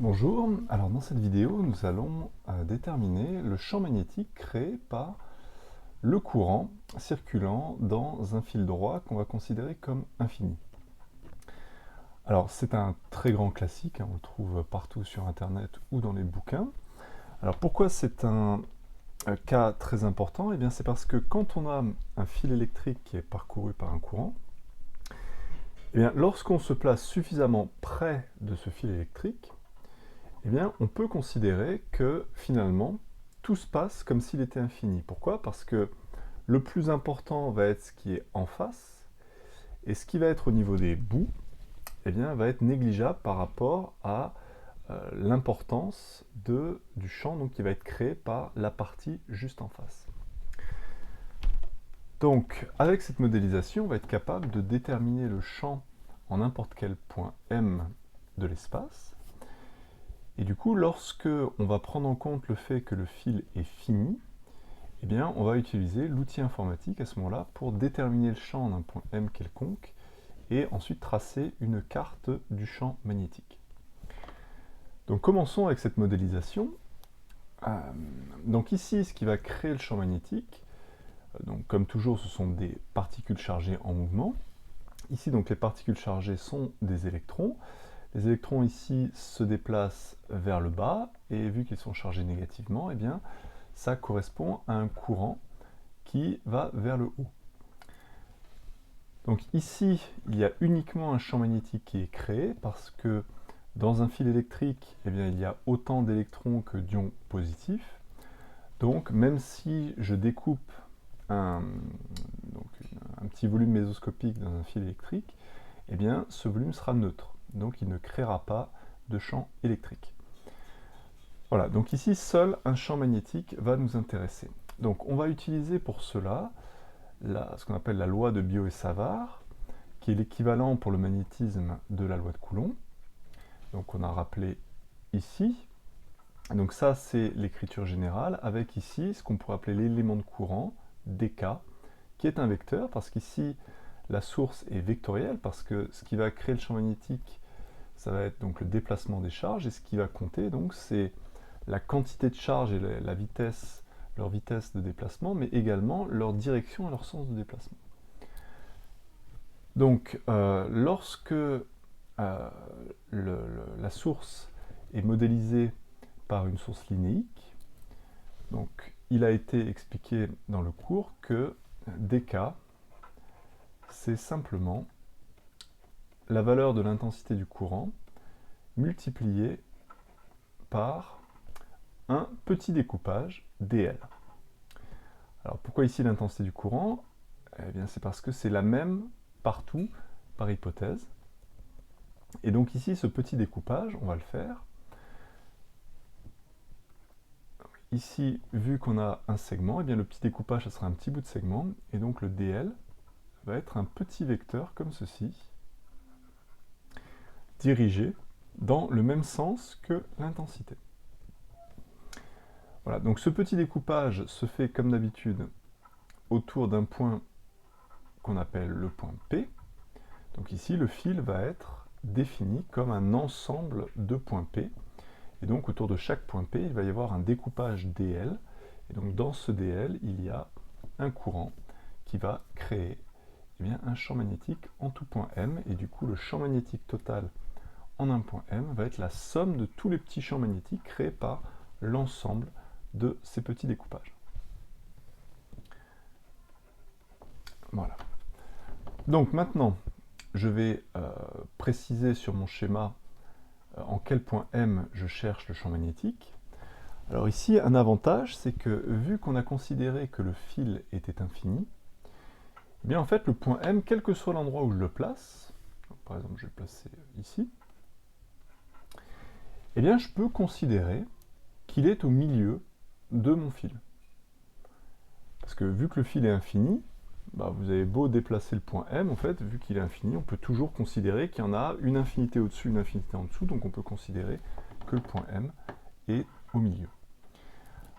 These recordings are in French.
Bonjour, alors dans cette vidéo nous allons déterminer le champ magnétique créé par le courant circulant dans un fil droit qu'on va considérer comme infini. Alors c'est un très grand classique, on le trouve partout sur internet ou dans les bouquins. Alors pourquoi c'est un cas très important? Eh bien c'est parce que quand on a un fil électrique qui est parcouru par un courant, eh bien lorsqu'on se place suffisamment près de ce fil électrique, eh bien, on peut considérer que finalement, tout se passe comme s'il était infini. Pourquoi? Parce que le plus important va être ce qui est en face, et ce qui va être au niveau des bouts, eh bien, va être négligeable par rapport à l'importance du champ donc, qui va être créé par la partie juste en face. Donc, avec cette modélisation, on va être capable de déterminer le champ en n'importe quel point M de l'espace. Et du coup, lorsque on va prendre en compte le fait que le fil est fini, eh bien, on va utiliser l'outil informatique à ce moment-là pour déterminer le champ d'un point M quelconque et ensuite tracer une carte du champ magnétique. Donc commençons avec cette modélisation. Donc ici, ce qui va créer le champ magnétique, donc comme toujours, ce sont des particules chargées en mouvement. Ici, donc les particules chargées sont des électrons. Les électrons ici se déplacent vers le bas, et vu qu'ils sont chargés négativement, eh bien, ça correspond à un courant qui va vers le haut. Donc ici, il y a uniquement un champ magnétique qui est créé, parce que dans un fil électrique, eh bien, il y a autant d'électrons que d'ions positifs. Donc même si je découpe un petit volume mésoscopique dans un fil électrique, eh bien, ce volume sera neutre, donc il ne créera pas de champ électrique. Voilà, donc ici, seul un champ magnétique va nous intéresser. Donc on va utiliser pour cela ce qu'on appelle la loi de Biot et Savart, qui est l'équivalent pour le magnétisme de la loi de Coulomb. Donc on a rappelé ici. Donc ça, c'est l'écriture générale, avec ici ce qu'on pourrait appeler l'élément de courant, dk, qui est un vecteur, parce qu'ici, la source est vectorielle, parce que ce qui va créer le champ magnétique, ça va être donc le déplacement des charges, et ce qui va compter, donc, c'est la quantité de charge et la vitesse, leur vitesse de déplacement, mais également leur direction et leur sens de déplacement. Donc, lorsque la source est modélisée par une source linéique, donc, il a été expliqué dans le cours que dk, c'est simplement la valeur de l'intensité du courant multipliée par un petit découpage dl. Alors pourquoi ici l'intensité du courant? Eh bien c'est parce que c'est la même partout par hypothèse. Et donc ici ce petit découpage, on va le faire. Ici, vu qu'on a un segment, eh bien le petit découpage, ça sera un petit bout de segment, et donc le dl va être un petit vecteur comme ceci, dirigé dans le même sens que l'intensité. Voilà, donc ce petit découpage se fait comme d'habitude autour d'un point qu'on appelle le point P. Donc ici, le fil va être défini comme un ensemble de points P. Et donc autour de chaque point P, il va y avoir un découpage dl. Et donc dans ce dl, il y a un courant qui va créer bien, un champ magnétique en tout point M. Et du coup, le champ magnétique total en un point M va être la somme de tous les petits champs magnétiques créés par l'ensemble de ces petits découpages. Voilà. Donc maintenant, je vais préciser sur mon schéma en quel point M je cherche le champ magnétique. Alors ici, un avantage, c'est que vu qu'on a considéré que le fil était infini, eh bien en fait, le point M, quel que soit l'endroit où je le place, donc, par exemple, je vais le placer ici, eh bien je peux considérer qu'il est au milieu de mon fil. Parce que vu que le fil est infini, bah, vous avez beau déplacer le point M, en fait, vu qu'il est infini, on peut toujours considérer qu'il y en a une infinité au-dessus, une infinité en dessous, donc on peut considérer que le point M est au milieu.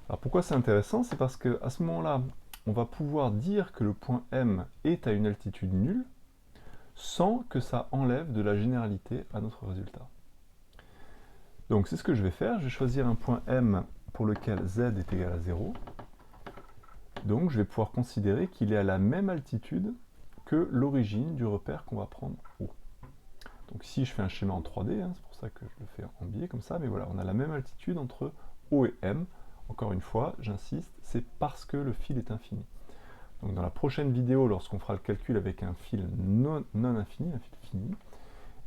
Alors pourquoi c'est intéressant? C'est parce qu'à ce moment-là, on va pouvoir dire que le point M est à une altitude nulle, sans que ça enlève de la généralité à notre résultat. Donc c'est ce que je vais faire, je vais choisir un point M pour lequel Z est égal à 0. Donc je vais pouvoir considérer qu'il est à la même altitude que l'origine du repère qu'on va prendre O. Donc ici je fais un schéma en 3D, hein, c'est pour ça que je le fais en biais comme ça, mais voilà, on a la même altitude entre O et M. Encore une fois, j'insiste, c'est parce que le fil est infini. Donc dans la prochaine vidéo, lorsqu'on fera le calcul avec un fil non infini, un fil fini,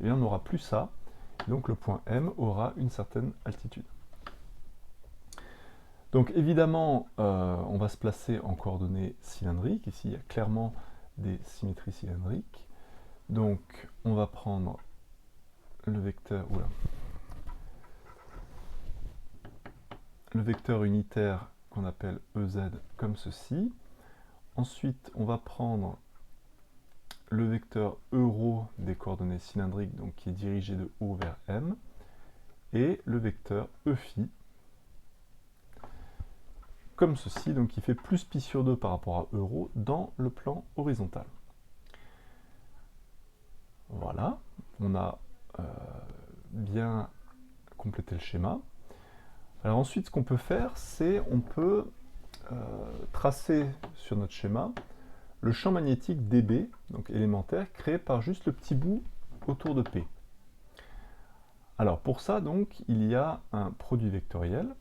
eh bien on n'aura plus ça, donc le point M aura une certaine altitude. Donc évidemment, on va se placer en coordonnées cylindriques. Ici, il y a clairement des symétries cylindriques. Donc on va prendre le vecteur, le vecteur unitaire qu'on appelle EZ comme ceci. Ensuite, on va prendre le vecteur euro des coordonnées cylindriques, donc qui est dirigé de O vers M, et le vecteur EφI comme ceci, donc qui fait plus pi sur 2 par rapport à euro dans le plan horizontal. Voilà, on a bien complété le schéma. Alors ensuite, ce qu'on peut faire, c'est on peut tracer sur notre schéma le champ magnétique dB, donc élémentaire, créé par juste le petit bout autour de P. Alors pour ça, donc, il y a un produit vectoriel.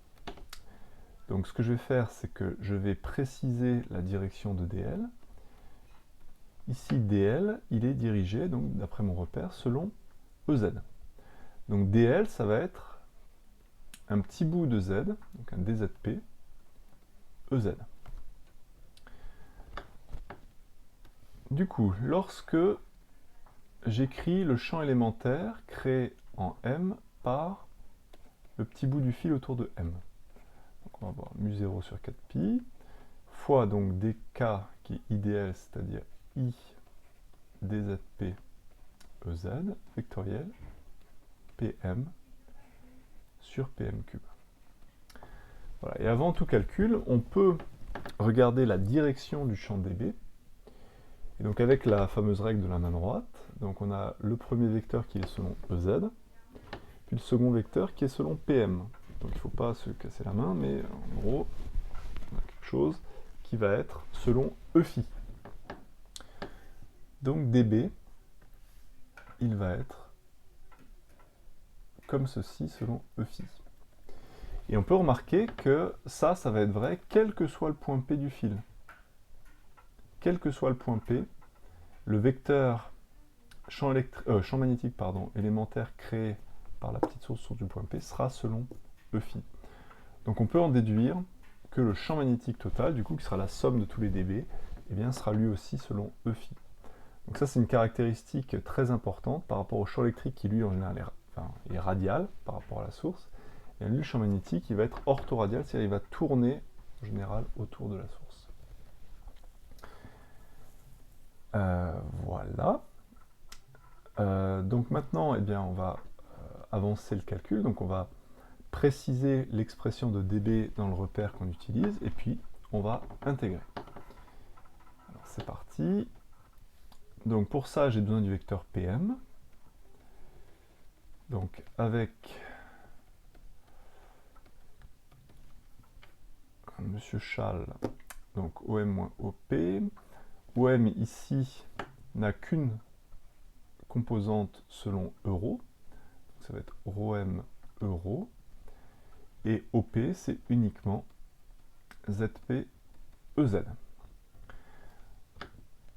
Donc ce que je vais faire, c'est que je vais préciser la direction de dl. Ici, dl, il est dirigé, donc d'après mon repère, selon EZ. Donc dl, ça va être un petit bout de z, donc un dzp, EZ. Du coup, lorsque j'écris le champ élémentaire créé en M par le petit bout du fil autour de M. Donc on va voir mu0 sur 4pi, fois donc dk qui est idéal, c'est-à-dire I dzp EZ, vectoriel, PM sur PM cube. Voilà. Et avant tout calcul, on peut regarder la direction du champ dB. Et donc avec la fameuse règle de la main droite, donc on a le premier vecteur qui est selon EZ, puis le second vecteur qui est selon PM. Donc il ne faut pas se casser la main, mais en gros, on a quelque chose qui va être selon EφI. Donc dB, il va être comme ceci selon EφI. Et on peut remarquer que ça va être vrai quel que soit le point P du fil. Quel que soit le point P, le vecteur champ magnétique élémentaire créé par la petite source du point P sera selon EφI. Donc on peut en déduire que le champ magnétique total, du coup, qui sera la somme de tous les dB, eh bien, sera lui aussi selon EφI. Donc ça, c'est une caractéristique très importante par rapport au champ électrique qui, lui, en général, est radial par rapport à la source. Et lui, le champ magnétique, il va être orthoradial, c'est-à-dire il va tourner, en général, autour de la source. Voilà. Donc maintenant, eh bien, on va avancer le calcul. Donc on va préciser l'expression de dB dans le repère qu'on utilise, et puis on va intégrer. Alors c'est parti. Donc pour ça, j'ai besoin du vecteur PM. Donc avec Monsieur Schall, donc OM-OP. OM ici n'a qu'une composante selon euro. Donc ça va être ρm euro. Et OP, c'est uniquement ZP EZ.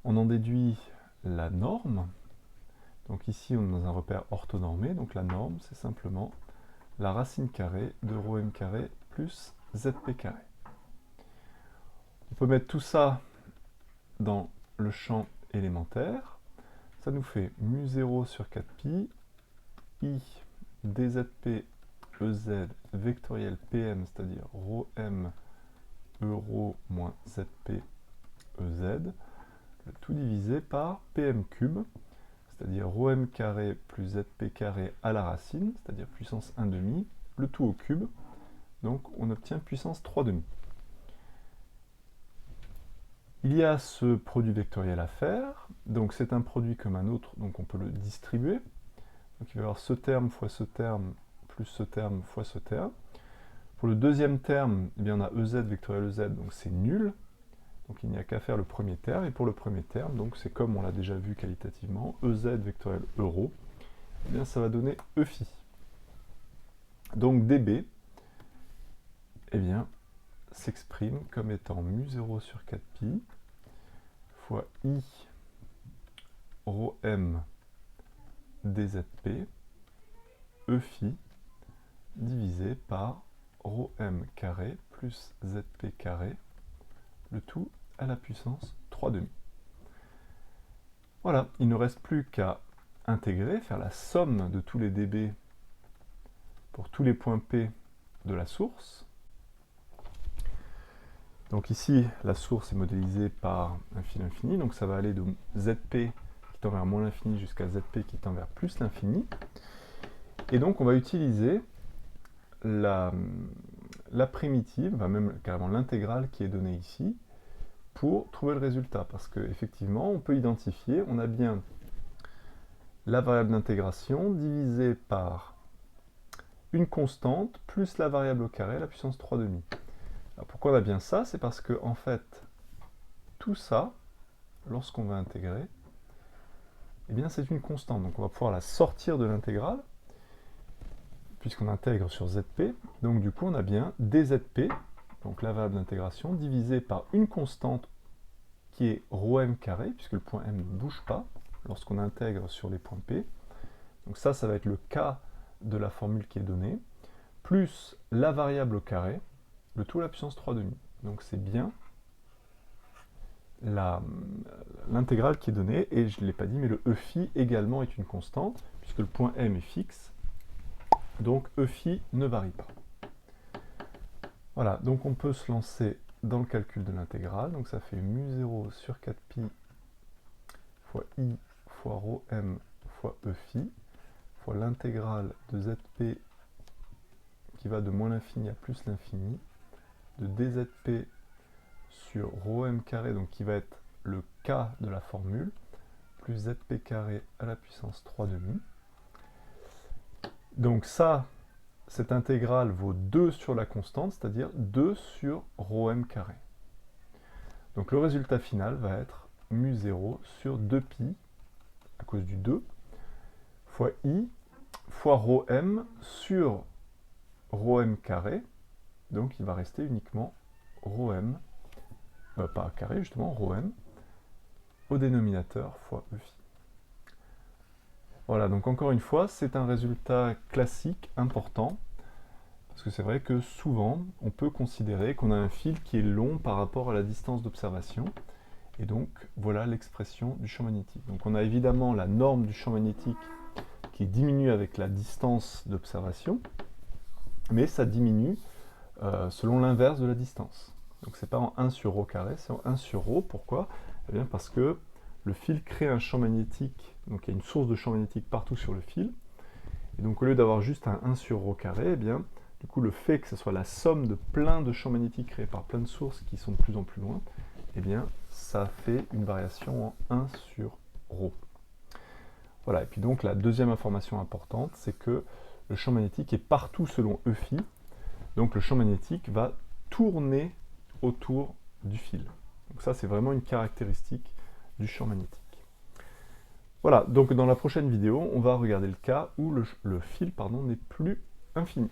On en déduit la norme. Donc ici, on est dans un repère orthonormé. Donc la norme, c'est simplement la racine carrée de ρm carré plus ZP carré. On peut mettre tout ça dans le champ élémentaire. Ça nous fait mu0 sur 4pi, I dzp EZ vectoriel PM, c'est-à-dire ρm euro moins ZP EZ, le tout divisé par PM cube, c'est-à-dire ρm carré plus ZP carré à la racine, c'est-à-dire puissance 1,5, le tout au cube, donc on obtient puissance 3,5. Il y a ce produit vectoriel à faire, donc c'est un produit comme un autre, donc on peut le distribuer. Donc il va y avoir ce terme fois ce terme plus ce terme fois ce terme. Pour le deuxième terme, eh bien, on a EZ vectoriel EZ, donc c'est nul. Donc il n'y a qu'à faire le premier terme. Et pour le premier terme, donc c'est comme on l'a déjà vu qualitativement, EZ vectoriel euro, eh bien, ça va donner EFI. Donc dB, eh bien, s'exprime comme étant mu0 sur 4pi fois I rho m dzp EFI divisé par rho m carré plus zp carré, le tout à la puissance 3/2. Voilà, il ne reste plus qu'à intégrer, faire la somme de tous les dB pour tous les points P de la source. Donc ici, la source est modélisée par un fil infini, donc ça va aller de ZP qui tend vers moins l'infini jusqu'à ZP qui tend vers plus l'infini. Et donc on va utiliser la primitive, même carrément l'intégrale qui est donnée ici, pour trouver le résultat. Parce qu'effectivement, on peut identifier, on a bien la variable d'intégration divisée par une constante plus la variable au carré à la puissance 3/2. Alors pourquoi on a bien ça? C'est parce que, en fait, tout ça, lorsqu'on va intégrer, eh bien c'est une constante. Donc on va pouvoir la sortir de l'intégrale, puisqu'on intègre sur ZP. Donc du coup, on a bien DZP, donc la variable d'intégration, divisée par une constante qui est rho m carré, puisque le point M ne bouge pas lorsqu'on intègre sur les points P. Donc ça va être le cas de la formule qui est donnée, plus la variable au carré, le tout à la puissance 3/2. Donc c'est bien l'intégrale qui est donnée, et je ne l'ai pas dit, mais le EFI également est une constante, puisque le point M est fixe, donc EFI ne varie pas. Voilà, donc on peut se lancer dans le calcul de l'intégrale, donc ça fait mu0 sur 4pi fois I fois rho m fois EFI, fois l'intégrale de ZP qui va de moins l'infini à plus l'infini, de DZP sur rho m carré, donc qui va être le k de la formule, plus ZP carré à la puissance 3/2. Donc ça, cette intégrale vaut 2 sur la constante, c'est-à-dire 2 sur rho m carré. Donc le résultat final va être mu0 sur 2pi, à cause du 2, fois I, fois rho m sur rho m carré, donc il va rester uniquement rho m, pas carré justement, rho m, au dénominateur fois EFI. Voilà, donc encore une fois, c'est un résultat classique, important, parce que c'est vrai que souvent, on peut considérer qu'on a un fil qui est long par rapport à la distance d'observation, et donc voilà l'expression du champ magnétique. Donc on a évidemment la norme du champ magnétique qui diminue avec la distance d'observation, mais ça diminue selon l'inverse de la distance. Donc c'est pas en 1 sur rho carré, c'est en 1 sur rho. Pourquoi? Eh bien parce que le fil crée un champ magnétique, donc il y a une source de champ magnétique partout sur le fil, et donc au lieu d'avoir juste un 1 sur rho carré, eh bien, du coup le fait que ce soit la somme de plein de champs magnétiques créés par plein de sources qui sont de plus en plus loin, eh bien ça fait une variation en 1 sur rho. Voilà, et puis donc la deuxième information importante, c'est que le champ magnétique est partout selon EFI, donc le champ magnétique va tourner autour du fil. Donc ça, c'est vraiment une caractéristique du champ magnétique. Voilà, donc dans la prochaine vidéo, on va regarder le cas où le fil n'est plus infini.